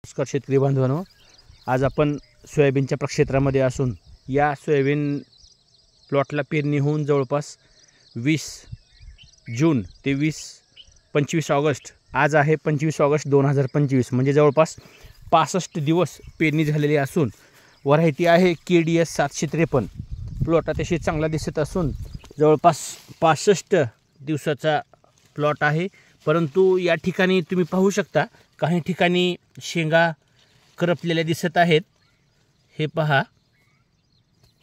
नमस्कार शेतकरी बांधवांनो, आज आपण सोयाबीनच्या प्रक्षेत्रामध्ये असून या सोयाबीन प्लॉटला पेरणी होऊन जवळपास 20 जून ते 25 ऑगस्ट आज आहे 25 ऑगस्ट 2025 म्हणजे जवळपास 65 दिवस पेरणी झालेली असून व्हरायटी आहे KDS 753. प्लॉट अतिशय चांगला दिसत असून जवळपास 65 दिवसाचा प्लॉट आहे. परंतु या ठिकाणी तुम्ही पाहू शकता काही ठिकाणी शेंगा करपलेल्या दिसत आहेत. हे पहा,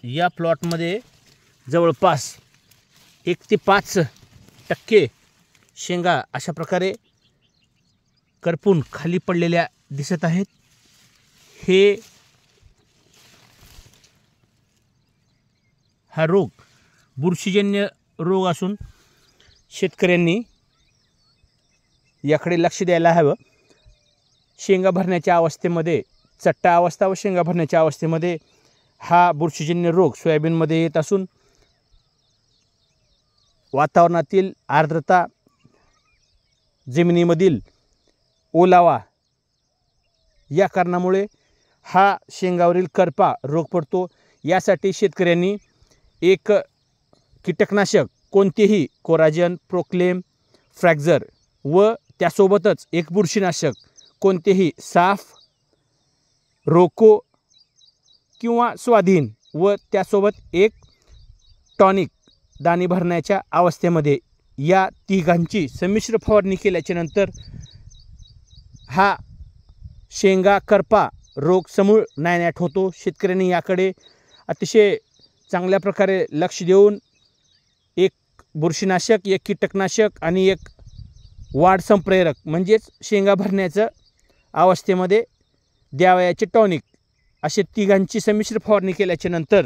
या प्लॉटमध्ये जवळपास 1 ते 5% शेंगा अशा प्रकारे करपून खाली पडलेल्या दिसत आहेत. हा रोग बुरशीजन्य रोग असून शेतकऱ्यांनी याकडे लक्ष द्यायला हवं. शेंगा भरण्याच्या अवस्थेमध्ये, चट्टा अवस्था व शेंगा भरण्याच्या अवस्थेमध्ये हा बुरशीजन्य रोग सोयाबीनमध्ये येत असून वातावरणातील आर्द्रता, जमिनीमधील ओलावा या कारणामुळे हा शेंगावरील करपा रोग पडतो. यासाठी शेतकऱ्यांनी एक कीटकनाशक कोणतेही कोराजन, प्रोक्लेम, फ्रॅक्झर व त्यासोबतच एक बुरशीनाशक कोणतेही साफ, रोको किंवा स्वाधीन व त्यासोबत एक टॉनिक दाणे भरण्याच्या अवस्थेमध्ये या तिघांची संमिश्र फवारणी केल्याच्या नंतर हा शेंगा करपा रोग समूळ नायनाट होतो. शेतकऱ्यांनी याकडे अतिशय चांगल्या प्रकारे लक्ष देऊन एक बुरशीनाशक, एक कीटकनाशक आणि एक वाढ संप्रेरक म्हणजेच शेंगा भरण्याचं अवस्थेमध्ये द्यावयाचे टॉनिक असे तिघांची संमिश्र फवारणी केल्याच्या नंतर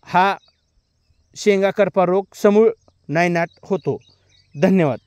हा शेंगा करपा रोग समूळ नायनाट होतो. धन्यवाद.